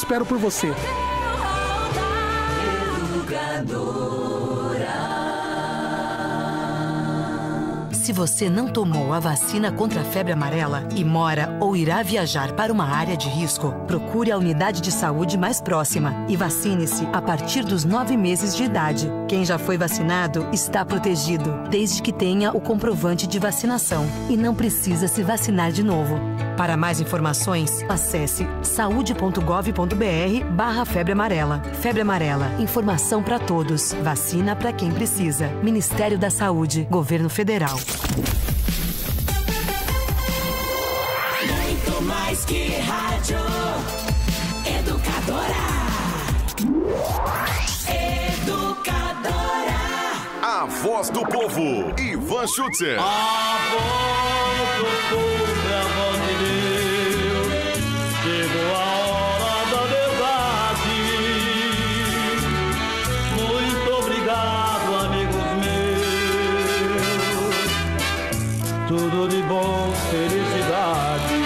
Espero por você. Se você não tomou a vacina contra a febre amarela e mora ou irá viajar para uma área de risco, procure a unidade de saúde mais próxima e vacine-se a partir dos 9 meses de idade. Quem já foi vacinado está protegido, desde que tenha o comprovante de vacinação e não precisa se vacinar de novo. Para mais informações, acesse saude.gov.br/febre amarela. Febre amarela, informação para todos. Vacina para quem precisa. Ministério da Saúde, Governo Federal. Muito mais que rádio. Educadora. Educadora. A voz do povo, Ivan Schutzer. A voz do povo é a voz de Deus. Chegou a hora da verdade. Muito obrigado, amigos meus. Tudo de bom, felicidade.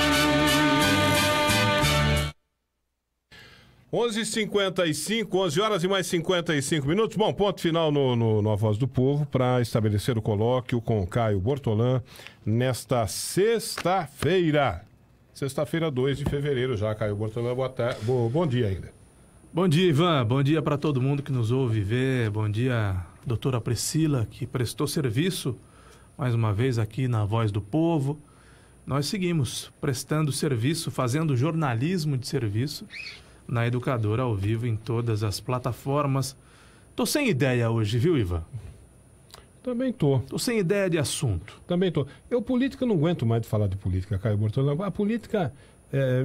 11h55, 11 horas e mais 55 minutos. Bom, ponto final no A Voz do Povo para estabelecer o colóquio com Caio Bortolã nesta sexta-feira. Sexta-feira, 2 de fevereiro já, Caio Bortolã. Boa tarde. Bom dia ainda. Bom dia, Ivan. Bom dia para todo mundo que nos ouve ver. Bom dia, doutora Priscila, que prestou serviço mais uma vez aqui na Voz do Povo. Nós seguimos prestando serviço, fazendo jornalismo de serviço na Educadora ao vivo em todas as plataformas. Tô sem ideia hoje, viu, Ivan? Também tô. Tô sem ideia de assunto. Também tô. Eu, política, não aguento mais de falar de política, Caio Bortolã. A política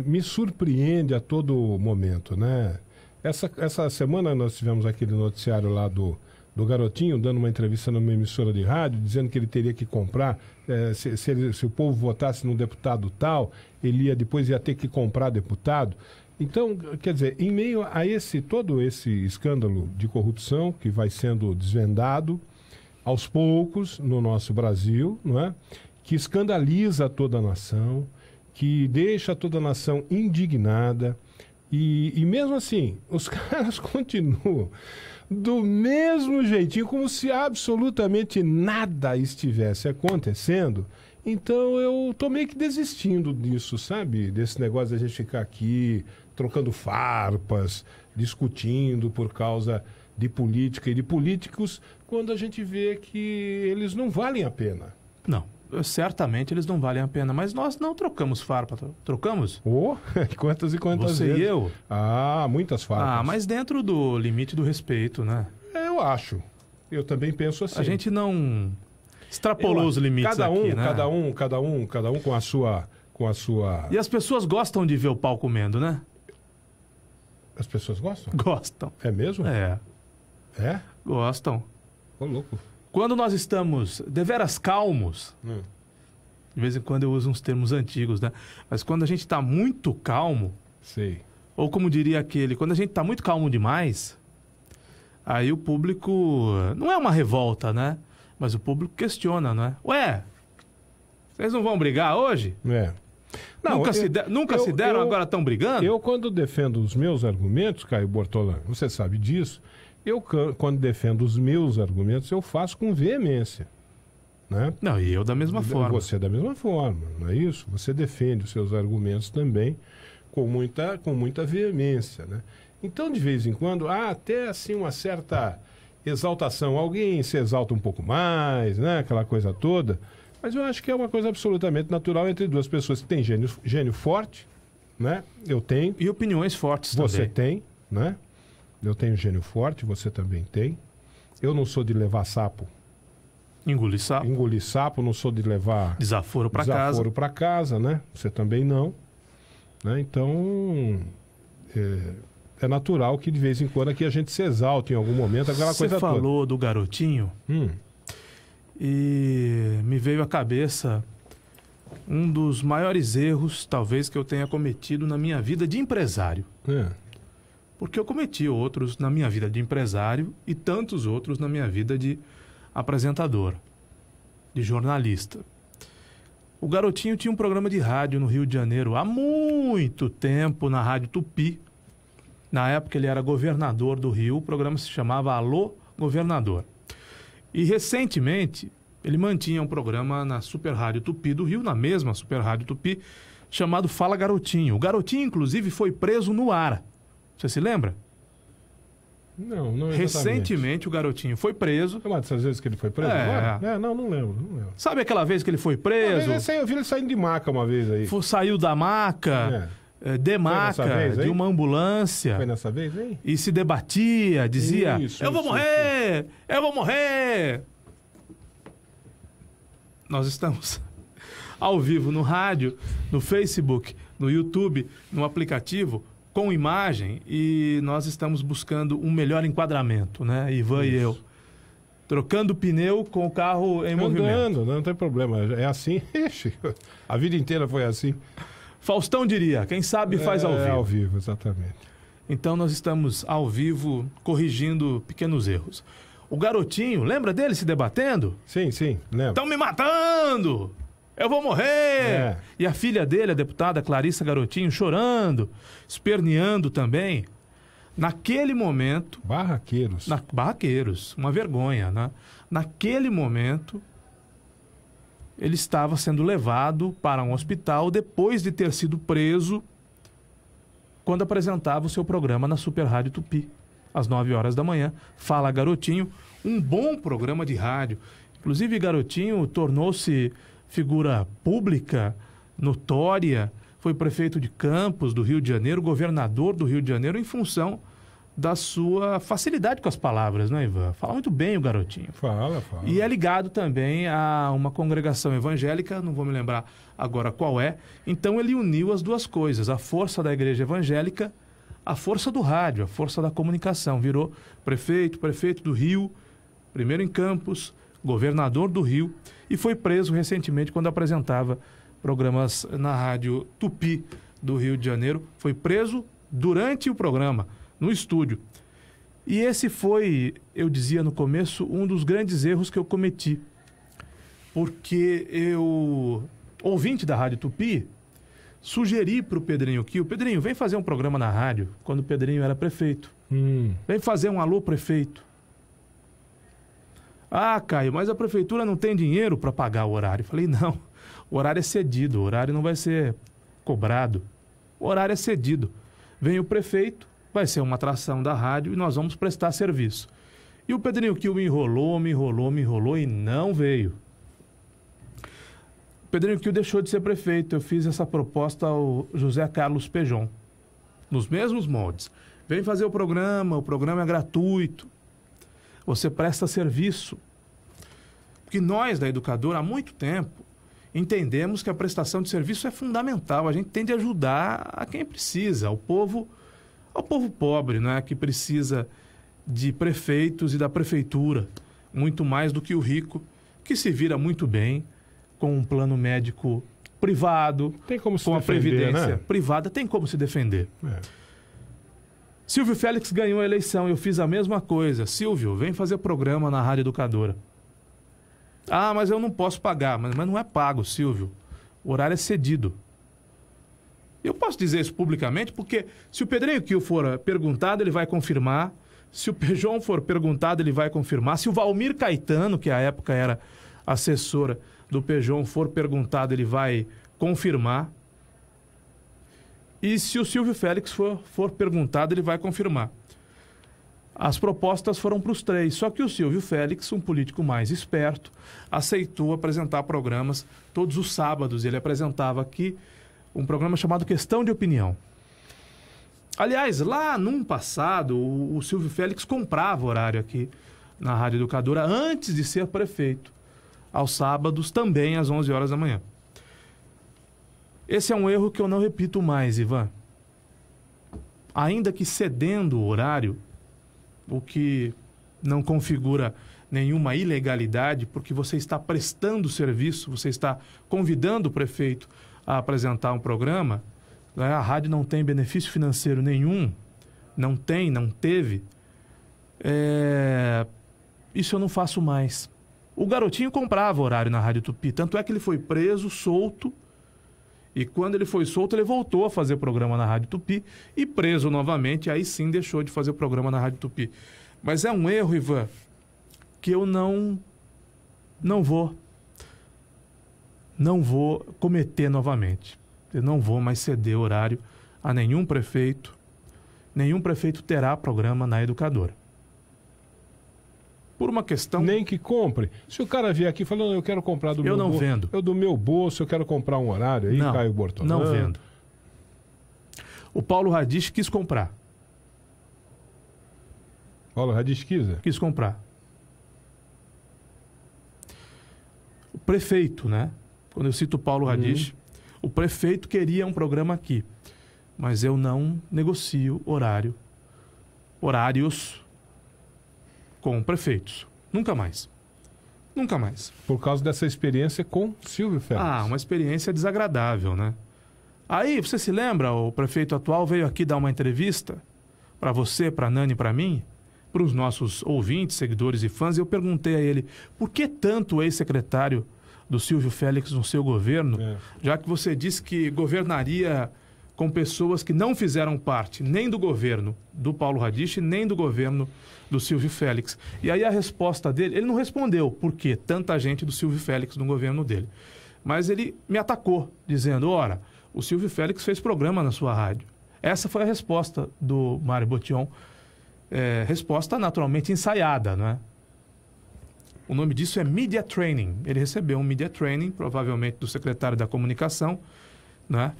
me surpreende a todo momento, né? Essa semana nós tivemos aquele noticiário lá do garotinho dando uma entrevista numa emissora de rádio, dizendo que ele teria que comprar, se o povo votasse num deputado tal, ele depois ia ter que comprar deputado. Então, quer dizer, em meio a todo esse escândalo de corrupção que vai sendo desvendado aos poucos no nosso Brasil, não é? Que escandaliza toda a nação, que deixa toda a nação indignada, e mesmo assim, os caras continuam do mesmo jeitinho, como se absolutamente nada estivesse acontecendo. Então eu tô meio que desistindo disso, sabe? Desse negócio de a gente ficar aqui trocando farpas, discutindo por causa de política e de políticos, quando a gente vê que eles não valem a pena. Não, certamente eles não valem a pena, mas nós não trocamos farpa, trocamos? Quantas e quantas Você vezes? E eu? Ah, muitas farpas. Mas dentro do limite do respeito, né? Eu acho. Eu também penso assim. A gente não extrapolou os limites aqui, né? Cada um com a sua... E as pessoas gostam de ver o pau comendo, né? As pessoas gostam? Gostam. É mesmo? É. É? Gostam. Ô, louco. Quando nós estamos deveras calmos, de vez em quando eu uso uns termos antigos, né? Mas quando a gente está muito calmo, sei. Ou como diria aquele, quando a gente está muito calmo demais, aí o público, não é uma revolta, né? Mas o público questiona, não é? Ué, vocês não vão brigar hoje? É. Não, nunca se deram, agora estão brigando? Eu, quando defendo os meus argumentos, Caio Bortolã, você sabe disso, quando defendo os meus argumentos, eu faço com veemência. Né? Não, e eu da mesma forma. Você da mesma forma, não é isso? Você defende os seus argumentos também com muita veemência, né? Então, de vez em quando, há até assim uma certa exaltação. Alguém se exalta um pouco mais, né? Aquela coisa toda. Mas eu acho que é uma coisa absolutamente natural entre duas pessoas que têm gênio forte, né? Eu tenho. E opiniões fortes você também. Você tem, né? Eu tenho gênio forte, você também tem. Eu não sou de levar sapo. Engolir sapo. Engolir sapo, não sou de levar... Desaforo para casa. Desaforo para casa, né? Você também não. Né? Então, é natural que de vez em quando aqui a gente se exalte em algum momento, aquela coisa toda. Você falou do garotinho e me veio à cabeça um dos maiores erros, talvez, que eu tenha cometido na minha vida de empresário. Porque eu cometi outros na minha vida de empresário e tantos outros na minha vida de apresentador, de jornalista. O garotinho tinha um programa de rádio no Rio de Janeiro há muito tempo, na Rádio Tupi. Na época ele era governador do Rio, o programa se chamava Alô Governador. E recentemente ele mantinha um programa na Super Rádio Tupi do Rio, na mesma Super Rádio Tupi, chamado Fala Garotinho. O Garotinho, inclusive, foi preso no ar. Você se lembra? Não exatamente. Recentemente o Garotinho foi preso. É uma dessas vezes que ele foi preso agora? Não lembro. Sabe aquela vez que ele foi preso? Eu vi ele saindo de maca uma vez aí. Saiu da maca, de maca, de uma ambulância. Foi nessa vez, hein? E se debatia, dizia, eu vou morrer! Nós estamos ao vivo no rádio, no Facebook, no YouTube, no aplicativo, com imagem, e nós estamos buscando um melhor enquadramento, né? Ivan e eu. Trocando pneu com o carro em movimento. Não tem problema. É assim. A vida inteira foi assim. Faustão diria, quem sabe faz ao vivo. É ao vivo, exatamente. Então nós estamos ao vivo corrigindo pequenos erros. O Garotinho, lembra dele se debatendo? Sim, lembro. Estão me matando! Eu vou morrer! E a filha dele, a deputada Clarissa Garotinho, chorando, esperneando também. Naquele momento... Barraqueiros. Barraqueiros, uma vergonha, né? Naquele momento, ele estava sendo levado para um hospital depois de ter sido preso quando apresentava o seu programa na Super Rádio Tupi, às 9 horas da manhã. Fala Garotinho, um bom programa de rádio. Inclusive, Garotinho tornou-se figura pública, notória, foi prefeito de Campos, do Rio de Janeiro, governador do Rio de Janeiro, em função da sua facilidade com as palavras, né, Ivan? Fala muito bem o Garotinho. Fala. E é ligado também a uma congregação evangélica, não vou me lembrar agora qual é. Então ele uniu as duas coisas, a força da igreja evangélica, a força do rádio, a força da comunicação. Virou prefeito do Rio, primeiro em Campos, governador do Rio, e foi preso recentemente quando apresentava programas na Rádio Tupi do Rio de Janeiro. Foi preso durante o programa, no estúdio. E esse foi, eu dizia no começo, um dos grandes erros que eu cometi. Porque eu, ouvinte da Rádio Tupi, sugeri para o Pedrinho Kio, Pedrinho, vem fazer um programa na rádio, quando o Pedrinho era prefeito. Vem fazer um alô prefeito. Ah, Caio, mas a prefeitura não tem dinheiro para pagar o horário. Eu falei, não, o horário é cedido, o horário não vai ser cobrado. O horário é cedido. Vem o prefeito, vai ser uma atração da rádio e nós vamos prestar serviço. E o Pedrinho Kio me enrolou e não veio. O Pedrinho Kio deixou de ser prefeito. Eu fiz essa proposta ao José Carlos Pejon, nos mesmos moldes. Vem fazer o programa é gratuito. Você presta serviço. Porque nós, da Educadora, há muito tempo, entendemos que a prestação de serviço é fundamental. A gente tem de ajudar a quem precisa, ao povo pobre, né, que precisa de prefeitos e da prefeitura, muito mais do que o rico, que se vira muito bem com um plano médico privado, tem como se com defender, a previdência né? privada, tem como se defender. Silvio Félix ganhou a eleição, eu fiz a mesma coisa. Silvio, vem fazer programa na Rádio Educadora. Ah, mas eu não posso pagar. Mas não é pago, Silvio. O horário é cedido. Eu posso dizer isso publicamente porque se o Pedrinho Kio for perguntado, ele vai confirmar. Se o Pejon for perguntado, ele vai confirmar. Se o Valmir Caetano, que à época era assessora do Pejon, for perguntado, ele vai confirmar. E se o Silvio Félix for perguntado, ele vai confirmar. As propostas foram para os três, só que o Silvio Félix, um político mais esperto, aceitou apresentar programas todos os sábados. Ele apresentava aqui um programa chamado Questão de Opinião. Aliás, lá num passado, o Silvio Félix comprava horário aqui na Rádio Educadora antes de ser prefeito, aos sábados também às 11 horas da manhã. Esse é um erro que eu não repito mais, Ivan. Ainda que cedendo o horário, o que não configura nenhuma ilegalidade, porque você está prestando serviço, você está convidando o prefeito a apresentar um programa, né? A rádio não tem benefício financeiro nenhum, não teve. Isso eu não faço mais. O Garotinho comprava horário na Rádio Tupi, tanto é que ele foi preso, solto, E quando ele foi solto, ele voltou a fazer programa na Rádio Tupi e preso novamente, aí sim deixou de fazer programa na Rádio Tupi. Mas é um erro, Ivan, que eu não vou cometer novamente. Eu não vou mais ceder horário a nenhum prefeito. Nenhum prefeito terá programa na Educadora. Por uma questão... Nem que compre. Se o cara vier aqui falando, eu quero comprar do meu bolso... Eu não vendo. Eu do meu bolso, eu quero comprar um horário aí, não, Caio Bortolão. Não vendo. O Paulo Radich quis comprar. Paulo Radich quis comprar. O prefeito, né? Quando eu cito o Paulo Radich, o prefeito queria um programa aqui. Mas eu não negocio horários com prefeitos. Nunca mais. Nunca mais. Por causa dessa experiência com Silvio Félix. Uma experiência desagradável, né? Aí, você se lembra, o prefeito atual veio aqui dar uma entrevista para você, para a Nani e para mim, para os nossos ouvintes, seguidores e fãs, e eu perguntei a ele, por que tanto o ex-secretário do Silvio Félix no seu governo, já que você disse que governaria com pessoas que não fizeram parte nem do governo do Paulo Radich, nem do governo do Silvio Félix. E aí a resposta dele, ele não respondeu por que tanta gente do Silvio Félix no governo dele. Mas ele me atacou, dizendo, ora, o Silvio Félix fez programa na sua rádio. Essa foi a resposta do Mário Botion, resposta naturalmente ensaiada, não é? O nome disso é Media Training. Ele recebeu um Media Training, provavelmente do secretário da Comunicação, né?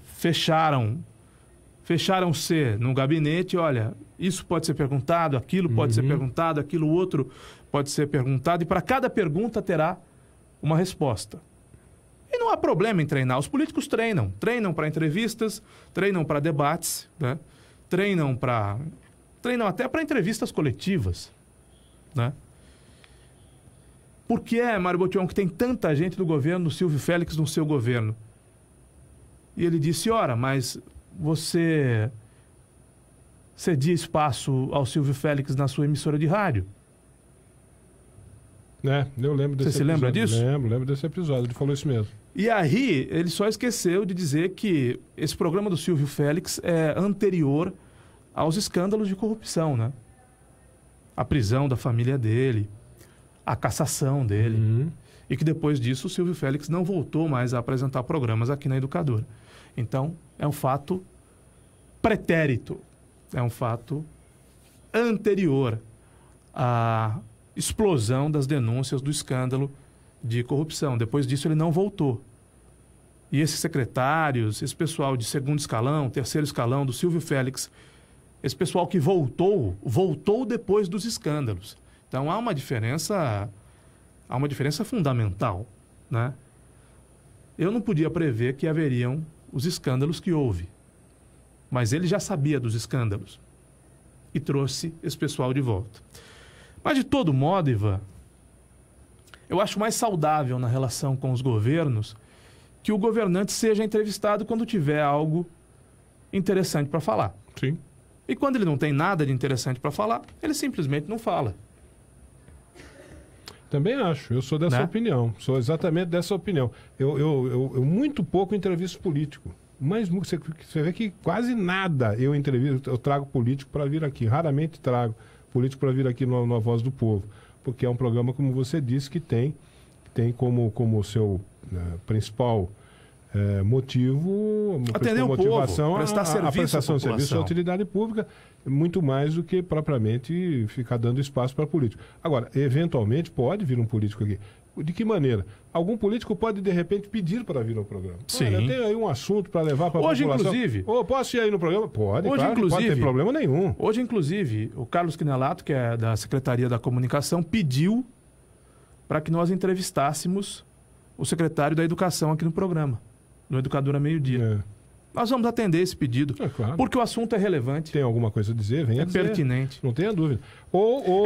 Fecharam-se no gabinete, olha, isso pode ser perguntado, aquilo pode ser perguntado, aquilo outro pode ser perguntado, e para cada pergunta terá uma resposta. E não há problema em treinar, os políticos treinam para entrevistas, treinam para debates, né? treinam até para entrevistas coletivas, né? Por que é, Mário Botion, que tem tanta gente do governo do Silvio Félix no seu governo? E ele disse, ora, mas você cedia espaço ao Silvio Félix na sua emissora de rádio? Eu lembro desse episódio. Você se lembra disso? Lembro desse episódio, ele falou isso mesmo. E aí, ele só esqueceu de dizer que esse programa do Silvio Félix é anterior aos escândalos de corrupção, né? A prisão da família dele, a cassação dele. E que depois disso o Silvio Félix não voltou mais a apresentar programas aqui na Educadora. Então, é um fato pretérito, é um fato anterior à explosão das denúncias do escândalo de corrupção. Depois disso, ele não voltou. E esses secretários, esse pessoal de segundo escalão, terceiro escalão do Silvio Félix, esse pessoal que voltou depois dos escândalos. Então, há uma diferença fundamental, né? Eu não podia prever que haveriam os escândalos que houve. Mas ele já sabia dos escândalos e trouxe esse pessoal de volta. Mas, de todo modo, Ivan, eu acho mais saudável na relação com os governos que o governante seja entrevistado quando tiver algo interessante para falar. Sim. E quando ele não tem nada de interessante para falar, ele simplesmente não fala. Também acho, eu sou dessa opinião, sou exatamente dessa opinião. Eu muito pouco entrevisto político, mas você vê que quase nada eu trago político para vir aqui, raramente trago político para vir aqui na Voz do Povo, porque é um programa, como você disse, que tem como seu principal motivo, atender a motivação, prestar serviço a prestação de serviço à população. utilidade pública, muito mais do que propriamente ficar dando espaço para político. Agora, eventualmente pode vir um político aqui. De que maneira? Algum político pode, de repente, pedir para vir ao programa. Sim. Olha, eu tenho aí um assunto para levar para a população. Hoje, inclusive... posso ir aí no programa? Pode, hoje, claro, inclusive, não pode ter problema nenhum. Hoje, inclusive, o Carlos Quinelato, que é da Secretaria da Comunicação, pediu para que nós entrevistássemos o secretário da Educação aqui no programa, no Educadora Meio-Dia. Nós vamos atender esse pedido, claro. Porque o assunto é relevante. Tem alguma coisa a dizer? Venha dizer. Pertinente. Não tenha dúvida.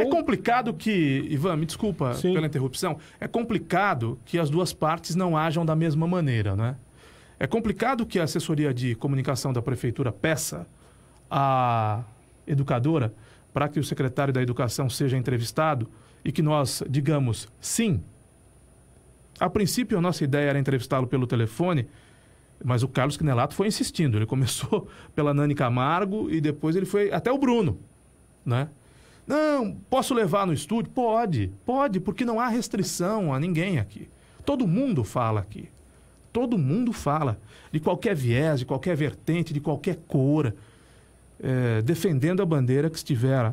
É complicado que... Ivan, me desculpa pela interrupção. É complicado que as duas partes não ajam da mesma maneira, né? É complicado que a assessoria de comunicação da Prefeitura peça à Educadora para que o secretário da Educação seja entrevistado e que nós digamos sim. A princípio, a nossa ideia era entrevistá-lo pelo telefone Mas o Carlos Quinelato foi insistindo. Ele começou pela Nani Camargo e depois ele foi até o Bruno, né? Não, posso levar no estúdio? Pode, porque não há restrição a ninguém aqui. Todo mundo fala aqui. Todo mundo fala. De qualquer viés, de qualquer vertente, de qualquer cor. Defendendo a bandeira que estiver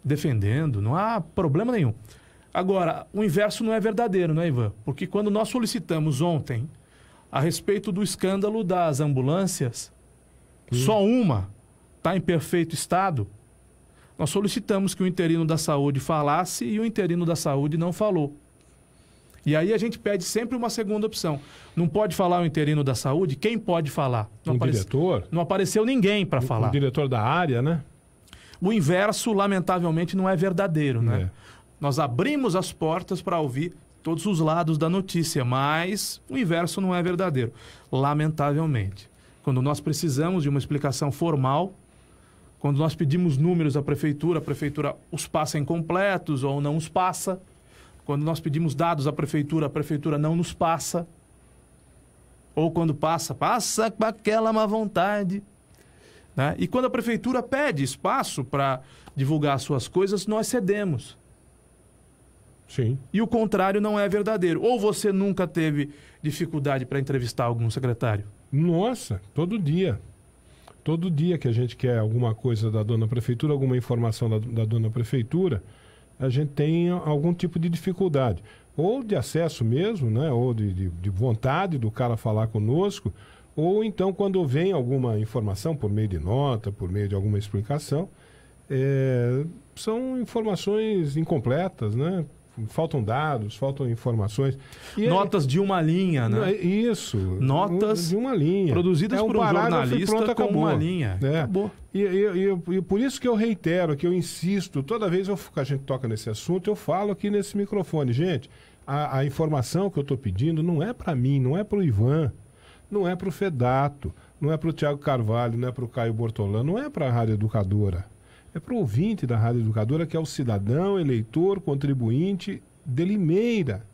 defendendo. Não há problema nenhum. Agora, o inverso não é verdadeiro, né, Ivan? Porque quando nós solicitamos ontem a respeito do escândalo das ambulâncias, só uma está em perfeito estado, nós solicitamos que o interino da saúde falasse e o interino da saúde não falou. E aí a gente pede sempre uma segunda opção. Não pode falar o interino da saúde? Quem pode falar? Diretor? Não apareceu ninguém para falar. O diretor da área, né? O inverso, lamentavelmente, não é verdadeiro, né? Nós abrimos as portas para ouvir todos os lados da notícia, mas o inverso não é verdadeiro, lamentavelmente. Quando nós precisamos de uma explicação formal, quando nós pedimos números à prefeitura, a prefeitura os passa incompletos ou não os passa. Quando nós pedimos dados à prefeitura, a prefeitura não nos passa. Ou quando passa com aquela má vontade, né? E quando a prefeitura pede espaço para divulgar suas coisas, nós cedemos. Sim. E o contrário não é verdadeiro. Ou você nunca teve dificuldade para entrevistar algum secretário? Nossa, todo dia. Todo dia que a gente quer alguma coisa da dona prefeitura, alguma informação da dona prefeitura, a gente tem algum tipo de dificuldade. Ou de acesso mesmo, né? Ou de vontade do cara falar conosco, ou então quando vem alguma informação por meio de nota, por meio de alguma explicação, são informações incompletas, né? Faltam dados, faltam informações. Notas de uma linha, né? Isso. Notas de uma linha. Produzidas por um jornalista pronto, com acabou. uma linha. Acabou. E por isso que eu reitero, que eu insisto, toda vez que a gente toca nesse assunto, eu falo aqui nesse microfone. Gente, a informação que eu estou pedindo não é para mim, não é para o Ivan, não é para o Fedato, não é para o Tiago Carvalho, não é para o Caio Bortolano, não é para a Rádio Educadora. É para o ouvinte da Rádio Educadora, que é o cidadão, eleitor, contribuinte de Limeira.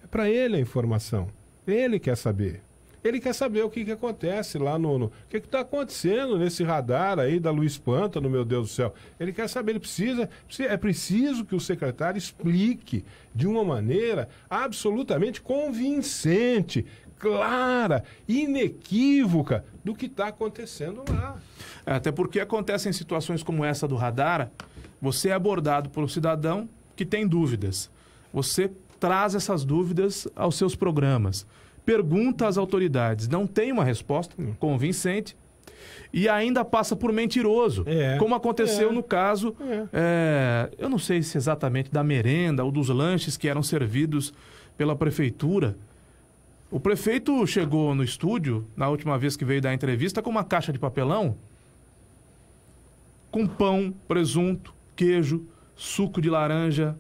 É para ele a informação. Ele quer saber. Ele quer saber o que acontece lá o que está acontecendo nesse radar aí da Luiz Pântano, meu Deus do céu. Ele quer saber, é preciso que o secretário explique de uma maneira absolutamente convincente, clara, inequívoca do que está acontecendo lá. Até porque acontecem situações como essa do radar, você é abordado por um cidadão que tem dúvidas. Você traz essas dúvidas aos seus programas, pergunta às autoridades, não tem uma resposta convincente e ainda passa por mentiroso, como aconteceu no caso, eu não sei se exatamente da merenda ou dos lanches que eram servidos pela prefeitura. O prefeito chegou no estúdio, na última vez que veio dar entrevista, com uma caixa de papelão com pão, presunto, queijo, suco de laranja,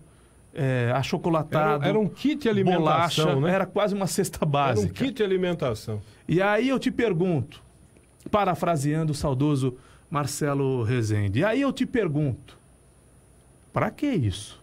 achocolatado. Era um kit de alimentação, bolacha, né? Era quase uma cesta básica. Era um kit de alimentação. E aí eu te pergunto, parafraseando o saudoso Marcelo Rezende, e aí eu te pergunto, para que isso?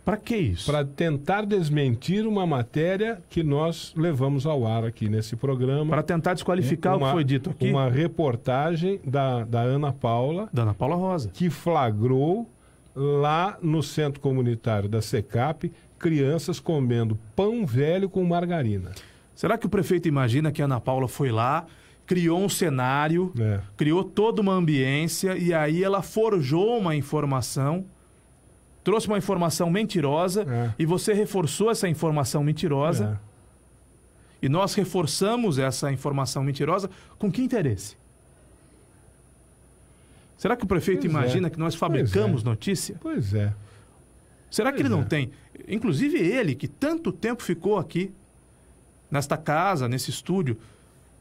Para que isso? Para tentar desmentir uma matéria que nós levamos ao ar aqui nesse programa. Para tentar desqualificar o que foi dito aqui. Uma reportagem da Ana Paula. Da Ana Paula Rosa. Que flagrou lá no centro comunitário da SECAP crianças comendo pão velho com margarina. Será que o prefeito imagina que a Ana Paula foi lá, criou um cenário, criou toda uma ambiência e aí ela forjou uma informação, trouxe uma informação mentirosa e você reforçou essa informação mentirosa e nós reforçamos essa informação mentirosa com que interesse? Será que o prefeito imagina que nós fabricamos notícia? Pois é. Será que ele não tem? Inclusive ele, que tanto tempo ficou aqui, nesta casa, nesse estúdio,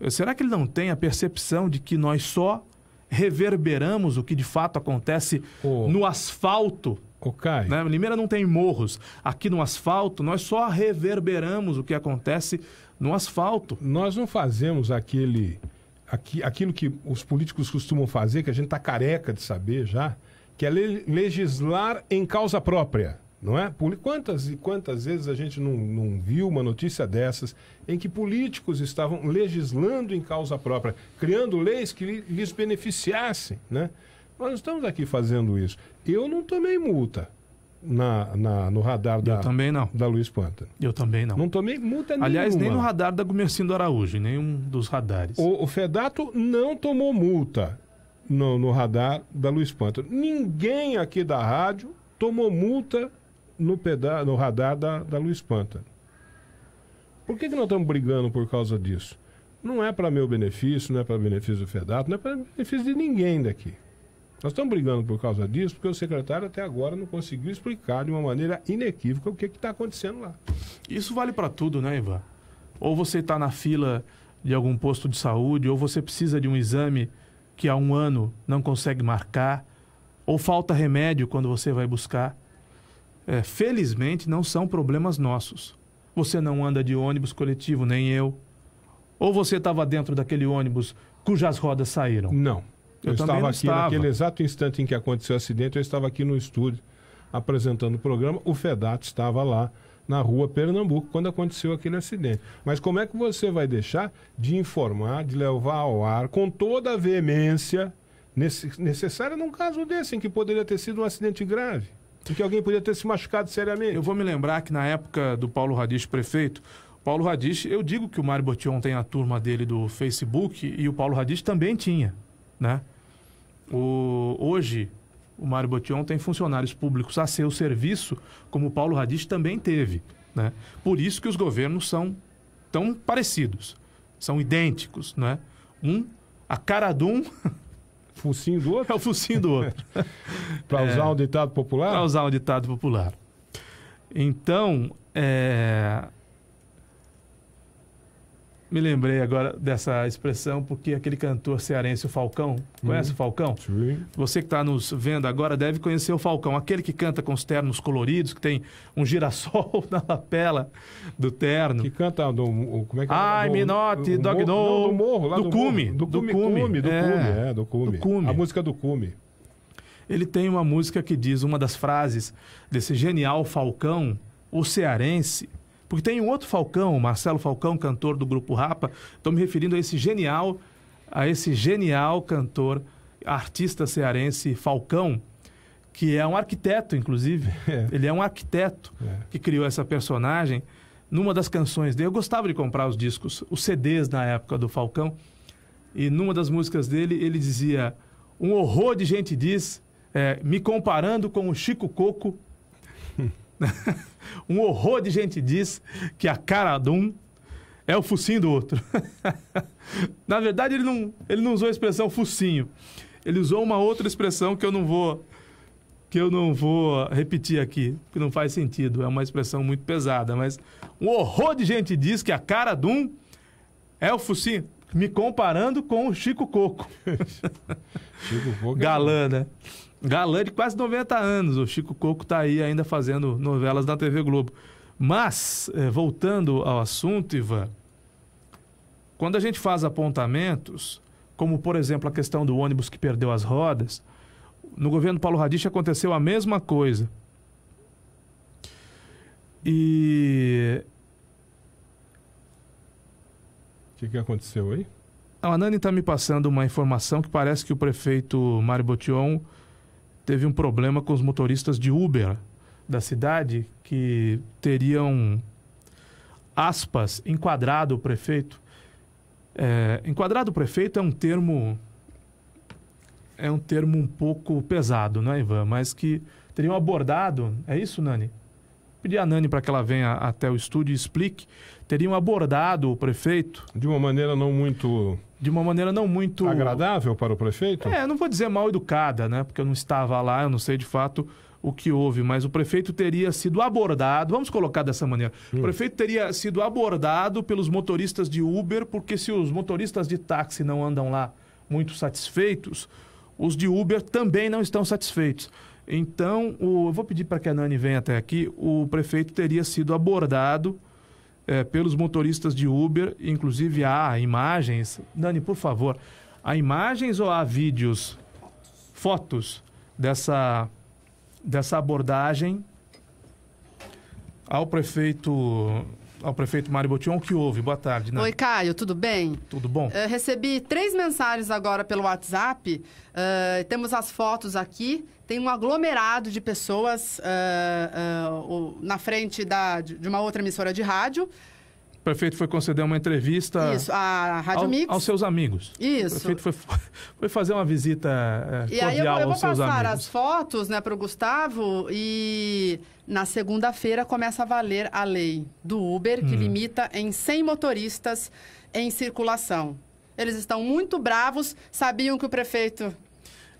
será que ele não tem a percepção de que nós só reverberamos o que de fato acontece no asfalto? Caio. Né? Limeira não tem morros. Aqui no asfalto, nós só reverberamos o que acontece no asfalto. Nós não fazemos aquilo que os políticos costumam fazer, que a gente está careca de saber já, que é legislar em causa própria. Não é? Quantas e quantas vezes a gente não viu uma notícia dessas em que políticos estavam legislando em causa própria, criando leis que lhes beneficiassem, né? Nós não estamos aqui fazendo isso. Eu não tomei multa no radar da Luiz Pantani. Eu também não. Não tomei multa nenhuma. Aliás, nem no radar da Gumercindo Araújo, nenhum dos radares. O Fedato não tomou multa no radar da Luiz Pantani. Ninguém aqui da rádio tomou multa no radar da Luiz Pantani. Por que nós estamos brigando por causa disso? Não é para meu benefício, não é para benefício do Fedato, não é para benefício de ninguém daqui. Nós estamos brigando por causa disso porque o secretário até agora não conseguiu explicar de uma maneira inequívoca o que está acontecendo lá. Isso vale para tudo, né, Ivan? Ou você está na fila de algum posto de saúde, ou você precisa de um exame que há 1 ano não consegue marcar, ou falta remédio quando você vai buscar. Felizmente, não são problemas nossos. Você não anda de ônibus coletivo, nem eu. Ou você estava dentro daquele ônibus cujas rodas saíram? Não. Eu estava aqui estava. naquele exato instante em que aconteceu o acidente, eu estava aqui no estúdio apresentando o programa. O Fedato estava lá na rua Pernambuco quando aconteceu aquele acidente. Mas como é que você vai deixar de informar, de levar ao ar com toda a veemência necessária num caso desse, em que poderia ter sido um acidente grave, em que alguém poderia ter se machucado seriamente? Eu vou me lembrar que na época do Paulo Radich prefeito, Paulo Radich, eu digo que o Mário Botion tem a turma dele do Facebook e o Paulo Radich também tinha, né? Hoje, o Mário Botion tem funcionários públicos a seu serviço, como o Paulo Radich também teve, né? Por isso que os governos são tão parecidos, são idênticos, né? A cara de um... Focinho do outro? É o focinho do outro. Para usar um ditado popular? Para usar um ditado popular. Então, me lembrei agora dessa expressão porque aquele cantor cearense, o Falcão, conhece o Falcão? Sim. Você que está nos vendo agora deve conhecer o Falcão, aquele que canta com os ternos coloridos, que tem um girassol na lapela do terno. Que canta como é que é? Ai, Minote, Dogno, do morro, lá do Cume. Do Cume. A música do Cume. Ele tem uma música que diz, uma das frases desse genial Falcão, o cearense, porque tem um outro Falcão, Marcelo Falcão, cantor do Grupo Rapa. Estou me referindo a esse genial cantor, artista cearense Falcão, que é um arquiteto, inclusive. Ele é um arquiteto que criou essa personagem. Numa das canções dele, eu gostava de comprar os discos, os CDs na época do Falcão, e numa das músicas dele, ele dizia: um horror de gente diz, me comparando com o Chico Coco... Um horror de gente diz que a cara de um é o focinho do outro. Na verdade, ele não usou a expressão focinho. Ele usou uma outra expressão que eu não vou repetir aqui, que não faz sentido. É uma expressão muito pesada, mas um horror de gente diz que a cara de um é o focinho, me comparando com o Chico Coco. Chico Coco galã, né? Galã de quase 90 anos. O Chico Coco está aí ainda fazendo novelas na TV Globo. Mas, voltando ao assunto, Ivan, quando a gente faz apontamentos, como, por exemplo, a questão do ônibus que perdeu as rodas, no governo Paulo Radich aconteceu a mesma coisa. E... O que aconteceu aí? A Nani está me passando uma informação que parece que o prefeito Mário Botion teve um problema com os motoristas de Uber da cidade que teriam, aspas, enquadrado o prefeito. Enquadrado o prefeito é um termo um pouco pesado, né, Ivan? Mas que teriam abordado, é isso, Nani? Pedi a Nani para que ela venha até o estúdio e explique. Teriam abordado o prefeito... De uma maneira não muito... agradável para o prefeito? Não vou dizer mal educada, né? Porque eu não estava lá, eu não sei de fato o que houve, mas o prefeito teria sido abordado, vamos colocar dessa maneira, o prefeito teria sido abordado pelos motoristas de Uber, porque se os motoristas de táxi não andam lá muito satisfeitos, os de Uber também não estão satisfeitos. Então, eu vou pedir para que a Nani venha até aqui, o prefeito teria sido abordado pelos motoristas de Uber, inclusive há imagens. Nani, por favor, há imagens ou há vídeos, fotos dessa abordagem Ao prefeito Mário Botion, o que houve? Boa tarde, né? Oi, Caio, tudo bem? Tudo bom? Recebi 3 mensagens agora pelo WhatsApp. Temos as fotos aqui. Tem um aglomerado de pessoas na frente de uma outra emissora de rádio. O prefeito foi conceder uma entrevista à Rádio Mix. Aos seus amigos. Isso. O prefeito foi fazer uma visita cordial aos seus amigos. E aí eu vou passar as fotos, né, para o Gustavo, e na segunda-feira começa a valer a lei do Uber, que limita em 100 motoristas em circulação. Eles estão muito bravos, sabiam que o prefeito...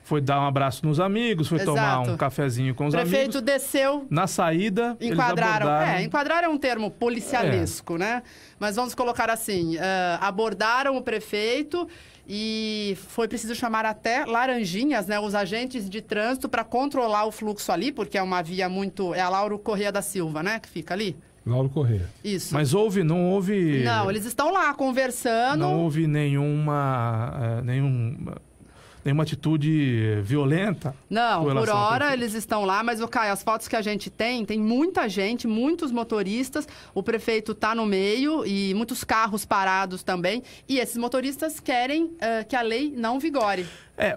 Foi dar um abraço nos amigos, foi tomar um cafezinho com os amigos. O prefeito desceu. Na saída, enquadraram. Eles abordaram... Enquadrar é um termo policialesco, né? Mas vamos colocar assim, abordaram o prefeito e foi preciso chamar até laranjinhas, né? Os agentes de trânsito para controlar o fluxo ali, porque é uma via muito... É a Lauro Corrêa da Silva, né? Que fica ali. Lauro Corrêa. Isso. Mas não houve... Não, eles estão lá conversando. Não houve nenhuma atitude violenta? Não, por hora eles estão lá, mas, Caio, as fotos que a gente tem muita gente, muitos motoristas, o prefeito está no meio e muitos carros parados também, e esses motoristas querem que a lei não vigore.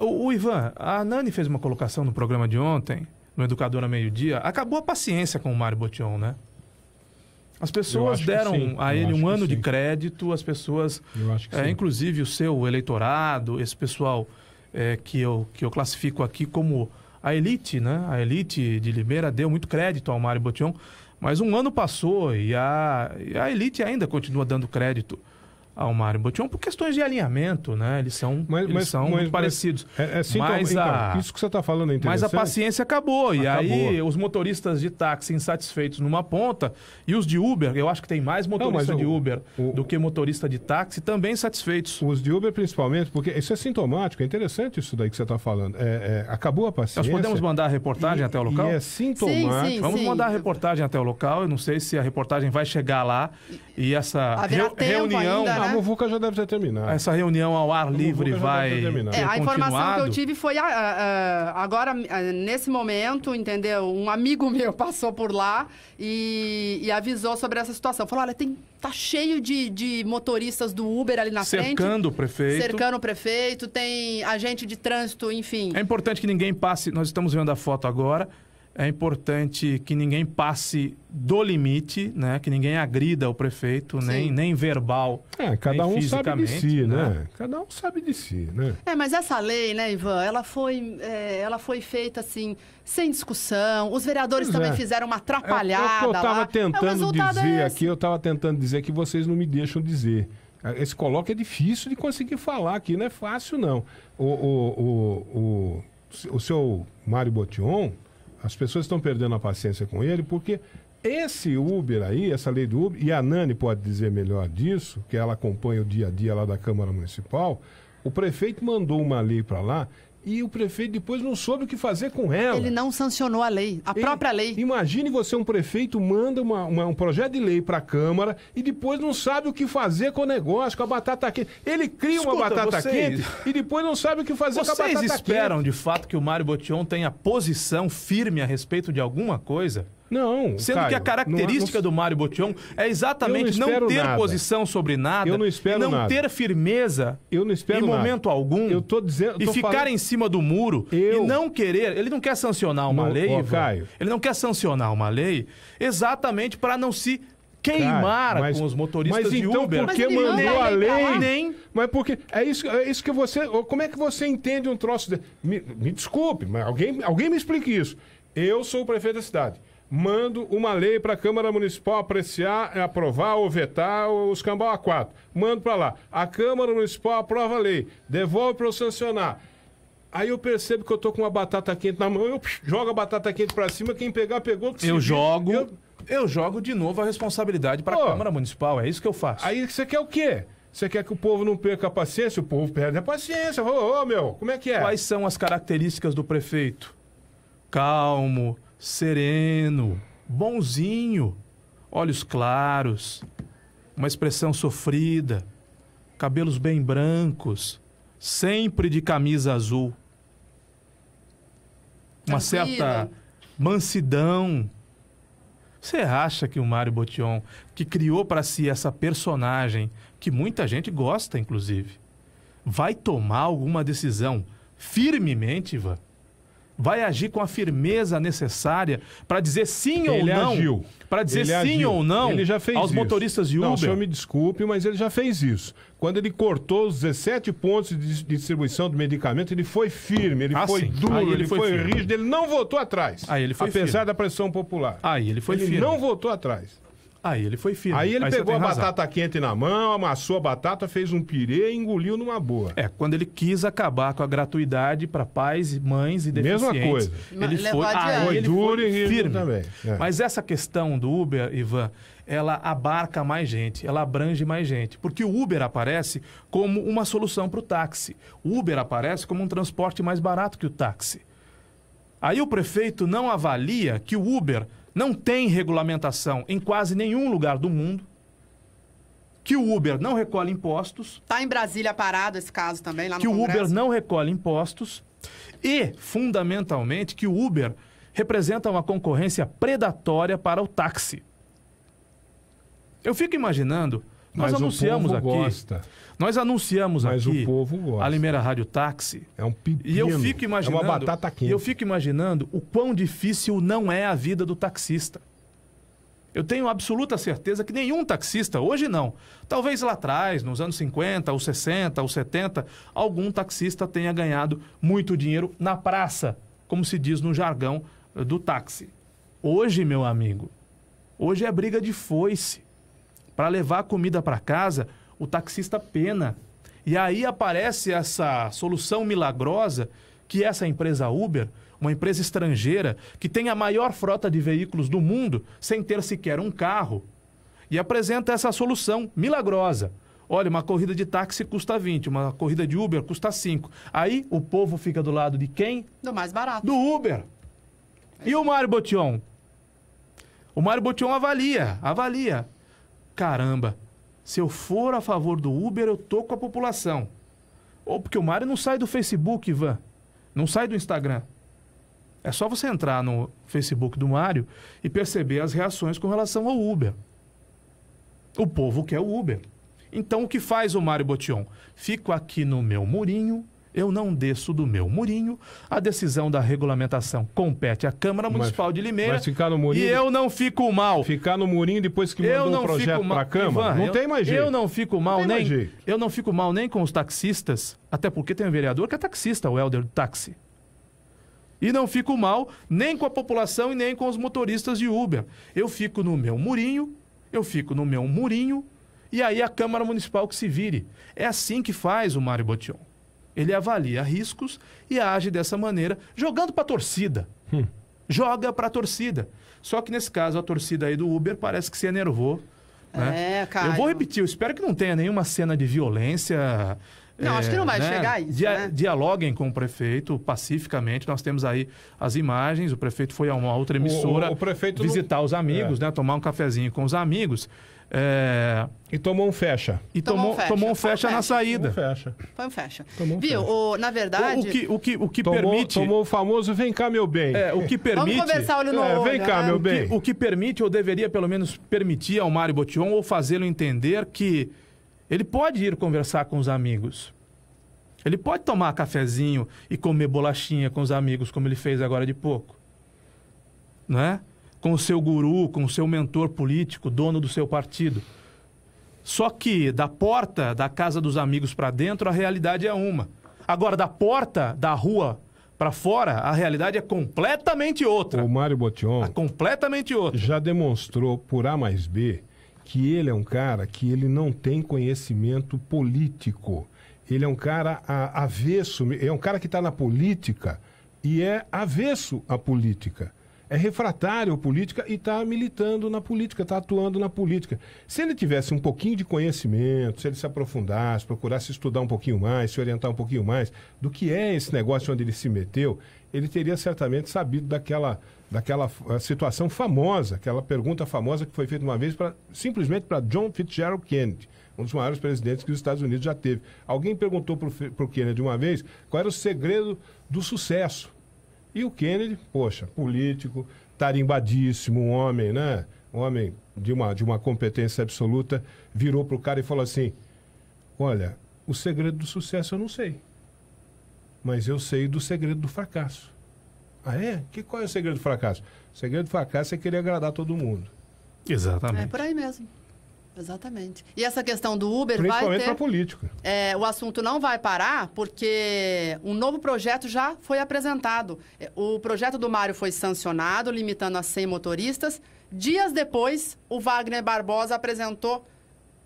O Ivan, a Nani fez uma colocação no programa de ontem, no Educador a Meio-Dia, acabou a paciência com o Mário Botion, né? As pessoas deram a ele um ano de crédito, as pessoas, inclusive o seu eleitorado, esse pessoal... que eu classifico aqui como a elite, né? A elite de Limeira deu muito crédito ao Mário Botion, mas um ano passou e a elite ainda continua dando crédito ao Mário Botion por questões de alinhamento, né? Eles são muito parecidos. Isso que você está falando é interessante. Mas a paciência acabou. E aí os motoristas de táxi insatisfeitos numa ponta e os de Uber, eu acho que tem mais motorista de Uber do que motorista de táxi, também insatisfeitos. Os de Uber principalmente, porque isso é sintomático, é interessante isso daí que você está falando. Acabou a paciência. Nós podemos mandar a reportagem até o local? E é sintomático. Sim, Vamos mandar a reportagem até o local. Eu não sei se a reportagem vai chegar lá e essa reunião... Ainda, né? A muvuca já deve ter terminado. Essa reunião ao ar livre vai ter a informação continuado. que eu tive foi agora, nesse momento, entendeu? Um amigo meu passou por lá e avisou sobre essa situação. Falou, olha, tá cheio de motoristas do Uber ali na frente. Cercando o prefeito. Tem agente de trânsito, enfim. É importante que ninguém passe... Nós estamos vendo a foto agora. É importante que ninguém passe do limite, né? Que ninguém agrida o prefeito, nem verbal, cada nem um sabe de si, né? Cada um sabe de si, né? Mas essa lei, né, Ivan, ela foi feita assim, sem discussão. Os vereadores também fizeram uma atrapalhada eu estava tentando dizer aqui, eu estava tentando dizer que vocês não me deixam dizer. Esse coloque é difícil de conseguir falar aqui, não é fácil, não. O seu Mário Botion... As pessoas estão perdendo a paciência com ele porque esse Uber aí, essa lei do Uber, e a Nani pode dizer melhor disso, que ela acompanha o dia a dia lá da Câmara Municipal, o prefeito mandou uma lei para lá e o prefeito depois não soube o que fazer com ela. Ele não sancionou a lei, própria lei. Imagine você, um prefeito, manda um projeto de lei para a Câmara e depois não sabe o que fazer com o negócio, com a batata quente. Ele cria uma batata quente e depois não sabe o que fazer com a batata quente. Vocês esperam, de fato, que o Mário Botion tenha posição firme a respeito de alguma coisa? Não, sendo Caio, que a característica do Mário Botion é exatamente não ter posição sobre nada, eu não espero e não ter firmeza em momento algum, eu tô dizendo, e ficar em cima do muro e não querer. Ele não quer sancionar uma lei, Caio. Ele não quer sancionar uma lei exatamente para não se queimar com os motoristas de Uber. Mas então por que mandou a lei? Mas porque é isso que você... Como é que você entende um troço desse? Me desculpe, mas alguém me explique isso. Eu sou o prefeito da cidade. Mando uma lei para a Câmara Municipal apreciar, aprovar ou vetar os Cambau A4. Mando para lá. A Câmara Municipal aprova a lei. Devolve para eu sancionar. Aí eu percebo que eu tô com uma batata quente na mão, eu jogo a batata quente para cima, quem pegar, pegou. Eu jogo de novo a responsabilidade para a Câmara Municipal. É isso que eu faço. Aí você quer o quê? Você quer que o povo não perca a paciência? O povo perde a paciência. Meu, como é que é? Quais são as características do prefeito? Calmo, sereno, bonzinho, olhos claros, uma expressão sofrida, cabelos bem brancos, sempre de camisa azul, uma certa mansidão, Você acha que o Mário Botion, que criou para si essa personagem, que muita gente gosta, inclusive, vai tomar alguma decisão firmemente, Ivan? Vai agir com a firmeza necessária para dizer sim ou não? Agiu. Para dizer Ele sim agiu. ou não Ele já fez aos isso. motoristas de Uber? Não, o senhor me desculpe, mas ele já fez isso. Quando ele cortou os 17 pontos de distribuição do medicamento, ele foi firme, ele foi sim. duro, Aí ele foi firme. rígido, ele não voltou atrás. Aí ele foi apesar firme. da pressão popular. Aí ele foi ele firme. não voltou atrás. Aí ele foi firme. Aí ele você pegou tem a razão. batata quente na mão, amassou a batata, fez um pirê e engoliu numa boa. Quando ele quis acabar com a gratuidade para pais, mães e deficientes. Mesma coisa. Ele Levou foi, adiante. Foi ele duro foi e rígido firme. também. É. Mas essa questão do Uber, Ivan, ela abarca mais gente, ela abrange mais gente. Porque o Uber aparece como uma solução para o táxi. O Uber aparece como um transporte mais barato que o táxi. Aí o prefeito não avalia que o Uber não tem regulamentação em quase nenhum lugar do mundo, que o Uber não recolhe impostos, Tá em Brasília parado esse caso também, lá no que o Congresso. Uber não recolhe impostos e, fundamentalmente, que o Uber representa uma concorrência predatória para o táxi. Eu fico imaginando, nós Mas anunciamos o povo aqui, gosta. nós anunciamos Mas aqui o povo gosta. a Limeira Rádio Táxi. É um pepino. E eu fico imaginando, É uma batata quente. e eu fico imaginando o quão difícil não é a vida do taxista. Eu tenho absoluta certeza que nenhum taxista, hoje não, talvez lá atrás, nos anos 50, ou 60, ou 70, algum taxista tenha ganhado muito dinheiro na praça, como se diz no jargão do táxi. Hoje, meu amigo, hoje é briga de foice. Para levar a comida para casa, o taxista pena. E aí aparece essa solução milagrosa que essa empresa Uber, uma empresa estrangeira, que tem a maior frota de veículos do mundo, sem ter sequer um carro, e apresenta essa solução milagrosa. Olha, uma corrida de táxi custa 20, uma corrida de Uber custa 5. Aí o povo fica do lado de quem? Do mais barato. Do Uber. E o Mário Botion? O Mário Botion avalia. Caramba, se eu for a favor do Uber, eu tô com a população. Ou porque o Mário não sai do Facebook, Ivan. Não sai do Instagram. É só você entrar no Facebook do Mário e perceber as reações com relação ao Uber. O povo quer o Uber. Então, o que faz o Mário Botion? Fico aqui no meu murinho, eu não desço do meu murinho, a decisão da regulamentação compete à Câmara Municipal de Limeira mas ficar no murinho, e eu não fico mal. Ficar no murinho depois que mandou um projeto para a Câmara, Ivan, não tem mais jeito. Eu não fico mal Não tem mais jeito. eu não fico mal nem com os taxistas, até porque tem um vereador que é taxista, o Helder do táxi. E não fico mal nem com a população e nem com os motoristas de Uber. Eu fico no meu murinho, e aí a Câmara Municipal que se vire. É assim que faz o Mário Botion. Ele avalia riscos e age dessa maneira, jogando para a torcida. Joga para a torcida. Só que nesse caso, a torcida aí do Uber parece que se enervou. Né? Caio. Eu vou repetir, eu espero que não tenha nenhuma cena de violência. Não, acho que não vai chegar a isso, né? Dialoguem com o prefeito pacificamente. Nós temos aí as imagens. O prefeito foi a uma outra emissora o prefeito visitar os amigos, né? Tomar um cafezinho com os amigos. E tomou um fecha. E Tomou tomou um fecha na saída. Fecha. Foi um fecha. Tomou um Viu? fecha. Na verdade... O que permite... Tomou o famoso vem cá, meu bem. O que permite... Vamos conversar olho no olho, vem cá, né? meu bem. O que permite, ou deveria pelo menos permitir ao Mário Botion, ou fazê-lo entender que ele pode ir conversar com os amigos. Ele pode tomar cafezinho e comer bolachinha com os amigos, como ele fez agora de pouco. Não é? Com o seu guru, com o seu mentor político, dono do seu partido. Só que da porta da casa dos amigos para dentro, a realidade é uma. Agora, da porta da rua para fora, a realidade é completamente outra. O Mário Botion Completamente outra. já demonstrou por A mais B que ele é um cara que ele não tem conhecimento político. Ele é um cara avesso, é um cara que está na política e é avesso à política. É refratário à política e está militando na política, está atuando na política. Se ele tivesse um pouquinho de conhecimento, se ele se aprofundasse, procurasse estudar um pouquinho mais, se orientar um pouquinho mais do que é esse negócio onde ele se meteu, ele teria certamente sabido daquela situação famosa, aquela pergunta famosa que foi feita uma vez simplesmente para John Fitzgerald Kennedy, um dos maiores presidentes que os Estados Unidos já teve. Alguém perguntou para o Kennedy uma vez qual era o segredo do sucesso. E o Kennedy, poxa, político, tarimbadíssimo, um homem, né? Um homem de uma competência absoluta, virou pro cara e falou assim: olha, o segredo do sucesso eu não sei, mas eu sei do segredo do fracasso. Ah, é? Qual é o segredo do fracasso? O segredo do fracasso é querer agradar todo mundo. Exatamente. É por aí mesmo. Exatamente. E essa questão do Uber Principalmente vai ter... para político. O assunto não vai parar porque um novo projeto já foi apresentado. O projeto do Mário foi sancionado, limitando a 100 motoristas. Dias depois, o Wagner Barbosa apresentou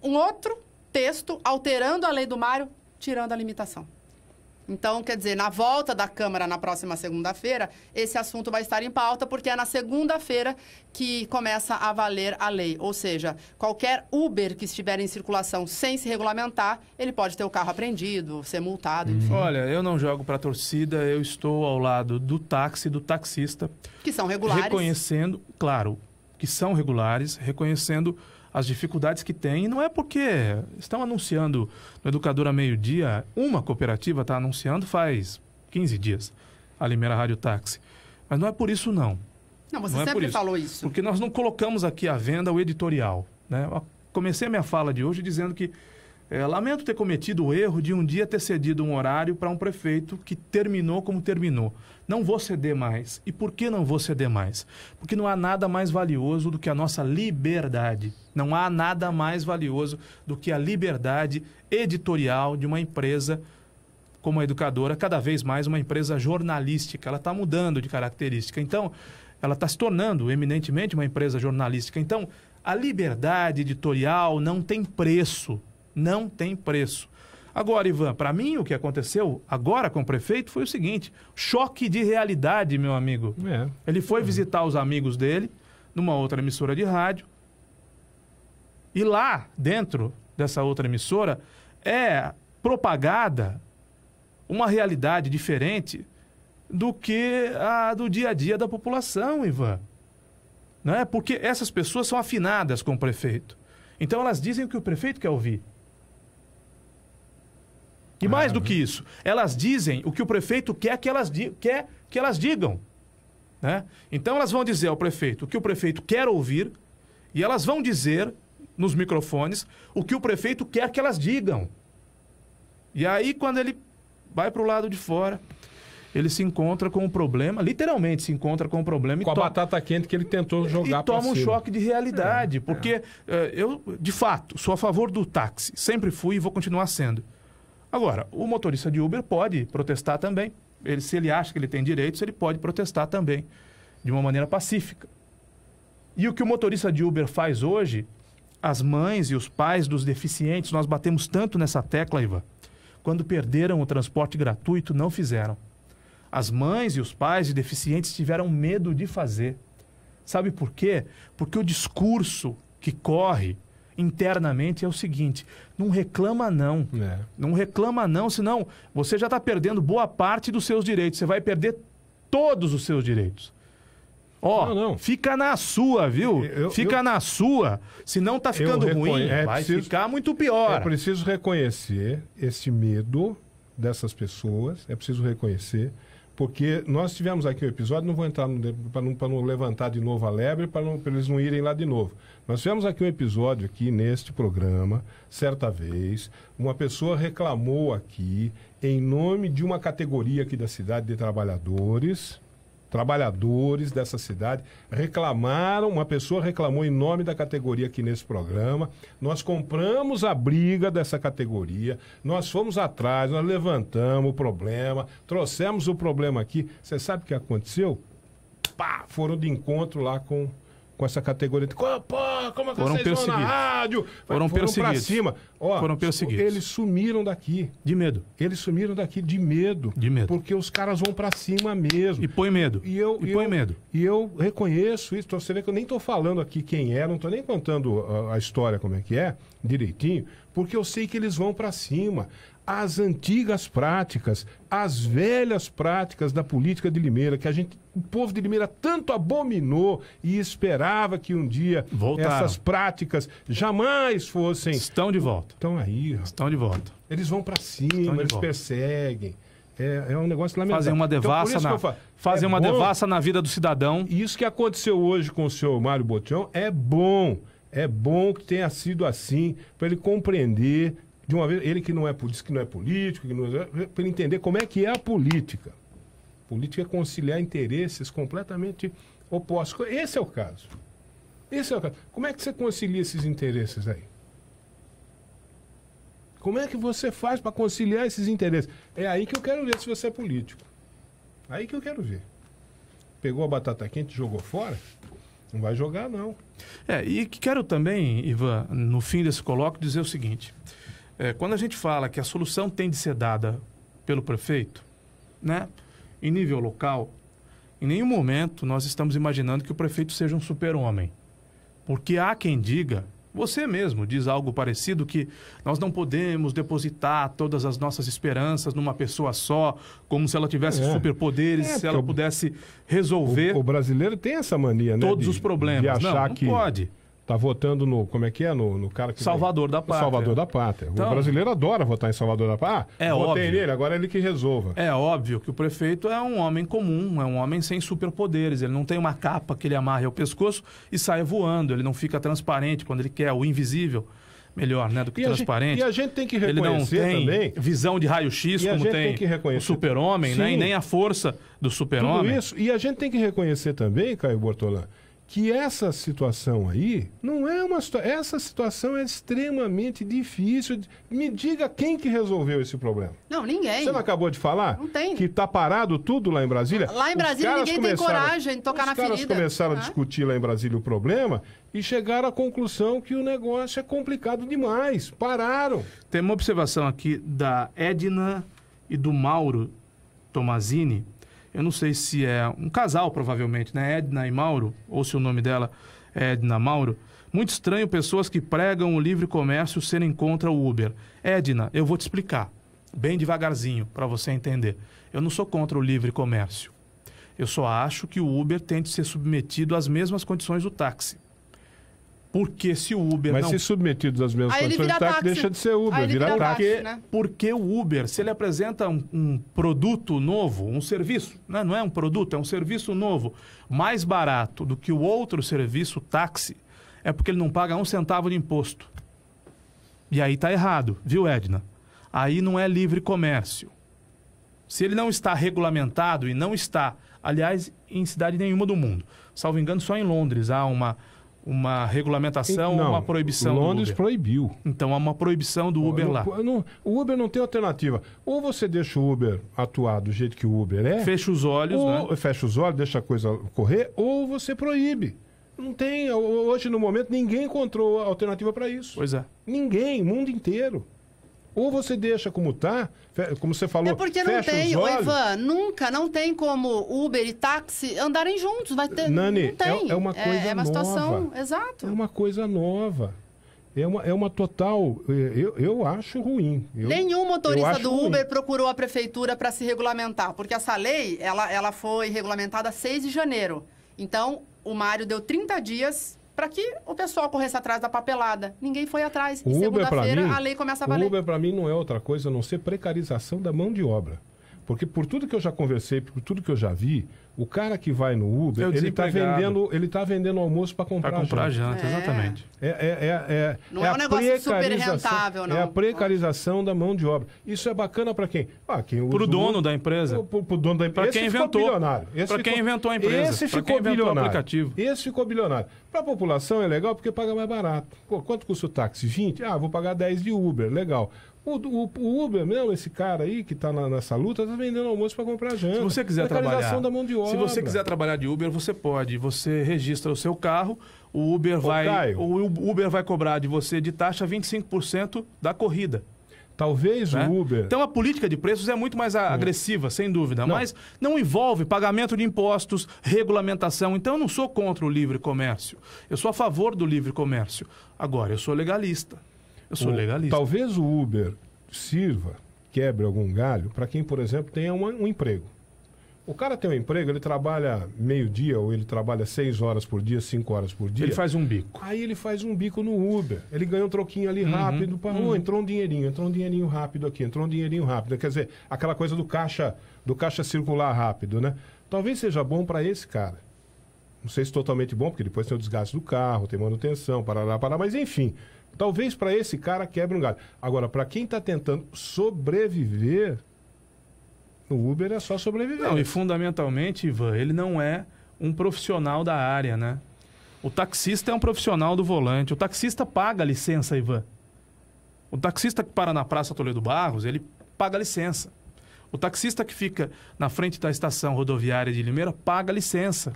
um outro texto alterando a lei do Mário, tirando a limitação. Então, quer dizer, na volta da Câmara na próxima segunda-feira, esse assunto vai estar em pauta, porque é na segunda-feira que começa a valer a lei. Ou seja, qualquer Uber que estiver em circulação sem se regulamentar, ele pode ter o carro apreendido, ser multado, enfim. Olha, eu não jogo para a torcida, eu estou ao lado do táxi, do taxista. Que são regulares. Reconhecendo, claro, que são regulares, reconhecendo as dificuldades que tem. E não é porque estão anunciando no Educador a meio-dia, uma cooperativa está anunciando faz 15 dias, a Limeira Rádio Táxi. Mas não é por isso, não. Não, você Não é por sempre isso. falou isso. Porque nós não colocamos aqui à venda o editorial, né? Eu comecei a minha fala de hoje dizendo que lamento ter cometido o erro de um dia ter cedido um horário para um prefeito que terminou como terminou. Não vou ceder mais. E por que não vou ceder mais? Porque não há nada mais valioso do que a nossa liberdade. Não há nada mais valioso do que a liberdade editorial de uma empresa como a Educadora, cada vez mais uma empresa jornalística. Ela está mudando de característica. Então, ela está se tornando eminentemente uma empresa jornalística. Então, a liberdade editorial não tem preço. Não tem preço. Agora, Ivan, para mim o que aconteceu agora com o prefeito foi o seguinte: choque de realidade, meu amigo. Ele foi visitar os amigos dele numa outra emissora de rádio e lá dentro dessa outra emissora é propagada uma realidade diferente do que a do dia a dia da população, Ivan. Não é? Porque essas pessoas são afinadas com o prefeito. Então elas dizem o que o prefeito quer ouvir. E mais do que isso, elas dizem o que o prefeito quer que elas digam. Né? Então elas vão dizer ao prefeito o que o prefeito quer ouvir e elas vão dizer nos microfones o que o prefeito quer que elas digam. E aí, quando ele vai para o lado de fora, ele se encontra com um problema, literalmente se encontra com um problema. Com a batata quente que ele tentou jogar para cima. E toma um choque de realidade, porque eu, de fato, sou a favor do táxi. Sempre fui e vou continuar sendo. Agora, o motorista de Uber pode protestar também. Se ele acha que ele tem direitos, ele pode protestar também, de uma maneira pacífica. E o que o motorista de Uber faz hoje, as mães e os pais dos deficientes, nós batemos tanto nessa tecla, Ivan, quando perderam o transporte gratuito, não fizeram. As mães e os pais de deficientes tiveram medo de fazer. Sabe por quê? Porque o discurso que corre internamente é o seguinte: não reclama não. Não reclama não, senão você já está perdendo boa parte dos seus direitos. Você vai perder todos os seus direitos. Fica na sua, viu? Fica na sua. Se não está ficando ruim, vai ficar muito pior. É preciso reconhecer esse medo dessas pessoas. É preciso reconhecer. Porque nós tivemos aqui um episódio, não vou entrar para não levantar de novo a lebre, para eles não irem lá de novo. Nós tivemos aqui um episódio aqui neste programa, certa vez, uma pessoa reclamou aqui, em nome de uma categoria aqui da cidade de trabalhadores dessa cidade, uma pessoa reclamou em nome da categoria aqui nesse programa. Nós compramos a briga dessa categoria, nós fomos atrás, nós levantamos o problema, trouxemos o problema aqui. Você sabe o que aconteceu? Foram de encontro lá com essa categoria. Como é que vocês vão na rádio? Foram perseguidos. Pra cima. Foram perseguidos. Eles sumiram daqui. De medo. Eles sumiram daqui de medo. De medo. Porque os caras vão pra cima mesmo. E põe medo. Põe medo. E eu reconheço isso. Você vê que eu nem tô falando aqui quem é, não tô nem contando a história como é que é, direitinho, porque eu sei que eles vão pra cima. As antigas práticas, as velhas práticas da política de Limeira, que o povo de Limeira tanto abominou e esperava que um dia essas práticas jamais fossem... Estão de volta. Estão aí. Estão de volta. Eles vão para cima, eles perseguem. É um negócio lamentável. Fazem uma devassa, então, uma devassa na vida do cidadão. E isso que aconteceu hoje com o senhor Mário Botion é bom. É bom que tenha sido assim, para ele compreender, de uma vez, ele que não é, diz que não é político, para ele entender como é que é a política. Política é conciliar interesses completamente opostos. Esse é o caso. Como é que você concilia esses interesses aí? Como é que você faz para conciliar esses interesses? É aí que eu quero ver se você é político. Aí que eu quero ver. Pegou a batata quente e jogou fora? Não vai jogar, não. E quero também, Ivan, no fim desse colóquio, dizer o seguinte. Quando a gente fala que a solução tem de ser dada pelo prefeito, né, em nível local, em nenhum momento nós estamos imaginando que o prefeito seja um super-homem. Porque há quem diga, você mesmo diz algo parecido, que nós não podemos depositar todas as nossas esperanças numa pessoa só, como se ela tivesse superpoderes, se ela pudesse resolver... O brasileiro tem essa mania, né? Todos os problemas. De achar não que pode. Tá votando no... Como é que é? No cara que... Salvador da Pátria. Salvador da Pátria. Então, o brasileiro adora votar em Salvador da Pátria. Votei óbvio. nele, agora é ele que resolva. É óbvio que o prefeito é um homem comum, é um homem sem superpoderes. Ele não tem uma capa que ele amarre ao pescoço e saia voando. Ele não fica transparente quando ele quer, o invisível. Melhor, né, do que transparente. E a gente tem que reconhecer ele não tem também... visão de raio-x como tem o super-homem, né? E nem a força do super-homem. Tudo isso. E a gente tem que reconhecer também, Caio Bortolã, que essa situação aí não é uma situação... Essa situação é extremamente difícil. Me diga quem que resolveu esse problema. Não, ninguém. Você não acabou de falar? Não tem. Que está parado tudo lá em Brasília? Lá em Brasília ninguém tem coragem de tocar na ferida. Os caras começaram a discutir lá em Brasília o problema e chegaram à conclusão que o negócio é complicado demais. Pararam. Tem uma observação aqui da Edna e do Mauro Tomazini. Eu não sei se é um casal, provavelmente, né? Edna e Mauro, ou se o nome dela é Edna Mauro. Muito estranho pessoas que pregam o livre comércio serem contra o Uber. Edna, eu vou te explicar, bem devagarzinho, para você entender. Eu não sou contra o livre comércio. Eu só acho que o Uber tem de ser submetido às mesmas condições do táxi. Porque se o Uber Mas se submetido às mesmas condições do táxi, deixa de ser Uber, vira táxi. Porque o Uber, se ele apresenta um produto novo, um serviço, né? Não é um produto, é um serviço novo, mais barato do que o outro serviço táxi, é porque ele não paga 1 centavo de imposto. E aí está errado, viu, Edna? Aí não é livre comércio. Se ele não está regulamentado, e não está, aliás, em cidade nenhuma do mundo, salvo engano, só em Londres há uma regulamentação, uma proibição do Uber. Londres proibiu. Então há uma proibição do Uber lá. O Uber não tem alternativa. Ou você deixa o Uber atuar do jeito que o Uber é... Fecha os olhos, né? Fecha os olhos, deixa a coisa correr, ou você proíbe. Não tem... Hoje, no momento, ninguém encontrou alternativa para isso. Pois é. Ninguém, mundo inteiro. Ou você deixa como está, como você falou, porque não tem, Ivan, não tem como Uber e táxi andarem juntos. Vai ter, Nani, não tem. É uma coisa nova. É uma situação, exato. É uma coisa nova. É uma total... Eu acho ruim. Nenhum motorista do Uber ruim. procurou a prefeitura para se regulamentar, porque essa lei, ela foi regulamentada 6 de janeiro. Então, o Mário deu 30 dias... para que o pessoal corresse atrás da papelada. Ninguém foi atrás. E segunda-feira a lei começa a valer. O Uber, para mim, não é outra coisa a não ser precarização da mão de obra. Porque por tudo que eu já conversei, por tudo que eu já vi, o cara que vai no Uber, ele tá vendendo almoço para comprar janta. Exatamente. Não é um negócio super rentável, não. É a precarização da mão de obra. Isso é bacana para quem? Quem usa pro dono da empresa. Pro dono da empresa. Para quem inventou. Para quem inventou a empresa. Esse ficou bilionário. O aplicativo. Esse ficou bilionário. Para a população é legal porque paga mais barato. Quanto custa o táxi? 20? Vou pagar 10 de Uber. Legal. O Uber mesmo, esse cara aí que está nessa luta, está vendendo almoço para comprar janta. Se você quiser trabalhar, da mão de obra. Se você quiser trabalhar de Uber, você pode. Você registra o seu carro, o Uber vai cobrar de você de taxa 25% da corrida. Talvez né? o Uber... Então a política de preços é muito mais agressiva, sem dúvida. Mas não envolve pagamento de impostos, regulamentação. Então eu não sou contra o livre comércio. Eu sou a favor do livre comércio. Agora, eu sou legalista. Talvez o Uber sirva, quebre algum galho, para quem, por exemplo, tenha um emprego. O cara tem um emprego, ele trabalha meio-dia ou ele trabalha 6 horas por dia, 5 horas por dia. Ele faz um bico. Aí ele faz um bico no Uber. Ele ganha um troquinho ali rápido. Entrou um dinheirinho rápido aqui, entrou um dinheirinho rápido. Quer dizer, aquela coisa do caixa circular rápido, né? Talvez seja bom para esse cara. Não sei se totalmente bom, porque depois tem o desgaste do carro, tem manutenção, parará, mas enfim. Talvez para esse cara quebre um galho. Agora, para quem está tentando sobreviver, o Uber é só sobreviver. Não, e fundamentalmente, Ivan, ele não é um profissional da área, né? O taxista é um profissional do volante. O taxista paga a licença, Ivan. O taxista que para na Praça Toledo Barros, ele paga a licença. O taxista que fica na frente da estação rodoviária de Limeira paga a licença.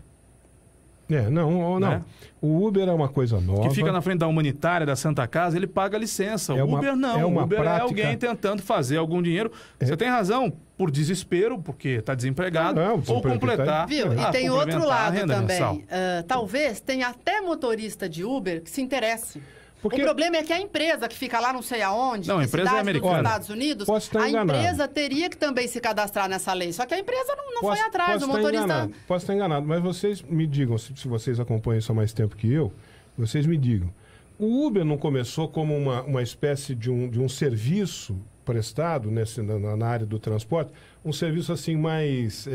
Não. Né? O Uber é uma coisa nova. Que fica na frente da Humanitária, da Santa Casa, ele paga a licença. O Uber não. O Uber é alguém tentando fazer algum dinheiro. Você tem razão, por desespero, porque está desempregado, ou completar. Viu? E tem outro lado também. Talvez tenha até motorista de Uber que se interesse. Porque... O problema é que a empresa que fica lá não sei aonde, não, a empresa é americana. Nos Estados Unidos, a empresa teria que também se cadastrar nessa lei. Só que a empresa não foi atrás, o motorista... Posso estar enganado, mas vocês me digam, se vocês acompanham isso há mais tempo que eu, vocês me digam. O Uber não começou como uma espécie de um serviço prestado na área do transporte, um serviço assim mais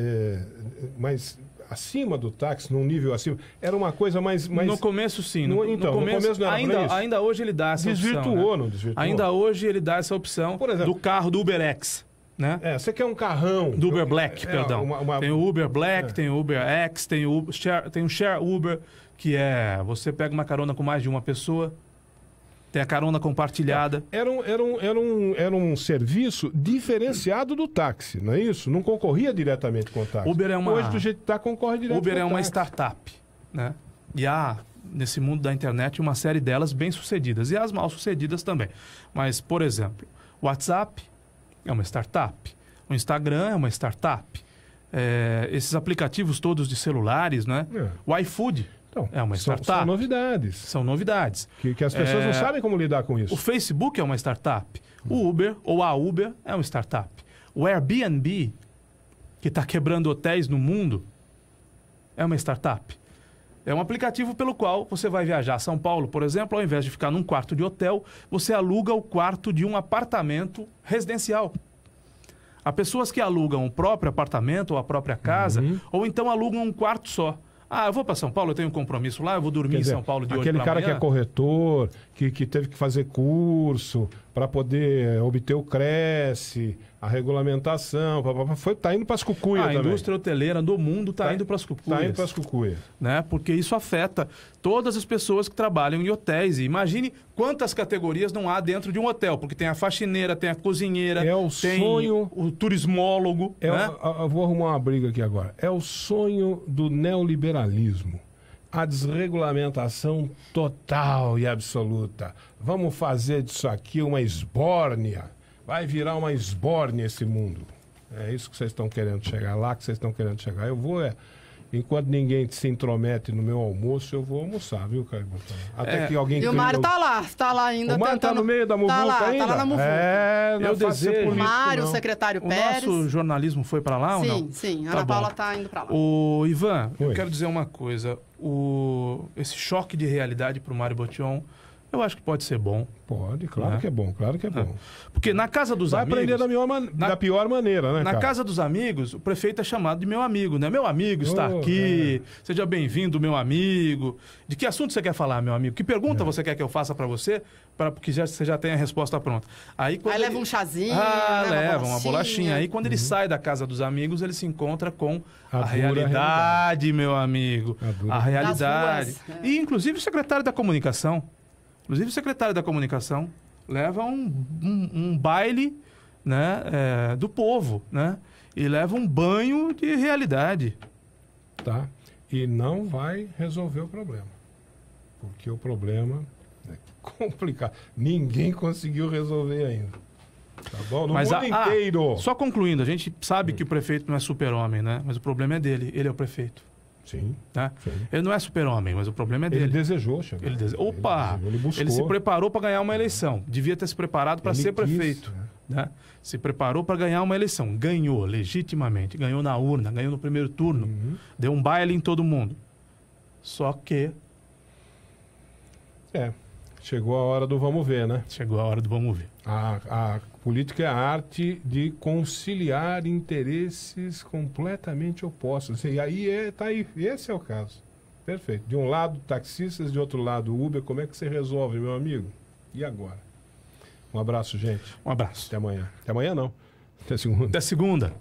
acima do táxi, num nível acima. Era uma coisa mais... No começo, sim. No começo não era ainda hoje ele dá essa opção. Não desvirtuou. Ainda hoje ele dá essa opção. Por exemplo, do carro do UberX. Né? Você quer um carrão. Do Uber Black, perdão. Tem o Uber Black, tem o Uber X, tem o Share Uber, que é... Você pega uma carona com mais de uma pessoa. Tem a carona compartilhada. Era um serviço diferenciado do táxi, não é isso? Não concorria diretamente com o táxi. Uber é uma... Hoje, do jeito que está, concorre direto Uber com o é uma táxi. startup, né? E há, nesse mundo da internet, uma série delas bem-sucedidas. E as mal-sucedidas também. Mas, por exemplo, o WhatsApp é uma startup. O Instagram é uma startup. Esses aplicativos todos de celulares, né? O iFood... Então, é uma startup. São novidades. São novidades. Que as pessoas não sabem como lidar com isso. O Facebook é uma startup. O Uber, ou a Uber, é uma startup. O Airbnb, que está quebrando hotéis no mundo, é uma startup. É um aplicativo pelo qual você vai viajar a São Paulo, por exemplo, ao invés de ficar num quarto de hotel, você aluga o quarto de um apartamento residencial. Há pessoas que alugam o próprio apartamento ou a própria casa, ou então alugam um quarto só. Eu vou para São Paulo, eu tenho um compromisso lá, eu vou dormir em São Paulo de hoje para amanhã. Aquele cara que é corretor, que teve que fazer curso para poder obter o Cresce, a regulamentação, está indo para as cucuias também. A indústria hoteleira do mundo está indo para as cucuias. Está indo para as cucuias. Né? Porque isso afeta todas as pessoas que trabalham em hotéis. E imagine quantas categorias não há dentro de um hotel, porque tem a faxineira, tem a cozinheira, tem o turismólogo. Né? Eu vou arrumar uma briga aqui agora. É o sonho do neoliberalismo. A desregulamentação total e absoluta. Vamos fazer disso aqui uma esbórnia. Vai virar uma esbórnia esse mundo. É isso que vocês estão querendo chegar lá, que vocês estão querendo chegar. Eu vou, enquanto ninguém se intromete no meu almoço, eu vou almoçar, viu, Caio? Até que alguém... E o Mário tá lá ainda. O Mário tá no meio da muvuca ainda? Tá lá na muvuca. Eu desejo... O Mário, o secretário Pérez. O nosso jornalismo foi para lá ou não? Sim. Ana Paula tá indo para lá. O Ivan, eu quero dizer uma coisa. Esse choque de realidade para o Mário Botion, eu acho que pode ser bom. Pode, claro que é bom, claro que é bom. Porque na casa dos amigos... Vai aprender da pior maneira, né, Na casa dos amigos, o prefeito é chamado de meu amigo, né? Meu amigo está aqui, seja bem-vindo, meu amigo. De que assunto você quer falar, meu amigo? Que pergunta você quer que eu faça para você? Porque você já tem a resposta pronta. Aí leva um chazinho, leva uma bolachinha. Aí quando ele sai da casa dos amigos, ele se encontra com a realidade, meu amigo. A realidade. E inclusive o secretário da Comunicação. Inclusive, o secretário da Comunicação leva um baile, né, do povo, né? E leva um banho de realidade. Tá. E não vai resolver o problema. Porque o problema é complicado. Ninguém conseguiu resolver ainda. Tá bom? No mundo inteiro. Só concluindo, a gente sabe que o prefeito não é super-homem, né? Mas o problema é dele. Ele é o prefeito. Sim. Né? Sim. Ele não é super-homem, mas o problema é Ele dele. desejou chegar. Opa! Ele buscou. Ele se preparou para ganhar uma eleição. Devia ter se preparado para Ele ser quis, prefeito. Né? Se preparou para ganhar uma eleição. Ganhou legitimamente. Ganhou na urna, ganhou no primeiro turno. Deu um baile em todo mundo. Só que... Chegou a hora do vamos ver, né? Chegou a hora do vamos ver. A política é a arte de conciliar interesses completamente opostos. E aí tá aí. Esse é o caso. Perfeito. De um lado, taxistas, de outro lado, Uber. Como é que você resolve, meu amigo? E agora? Um abraço, gente. Um abraço. Até amanhã. Até amanhã, não. Até segunda. Até segunda.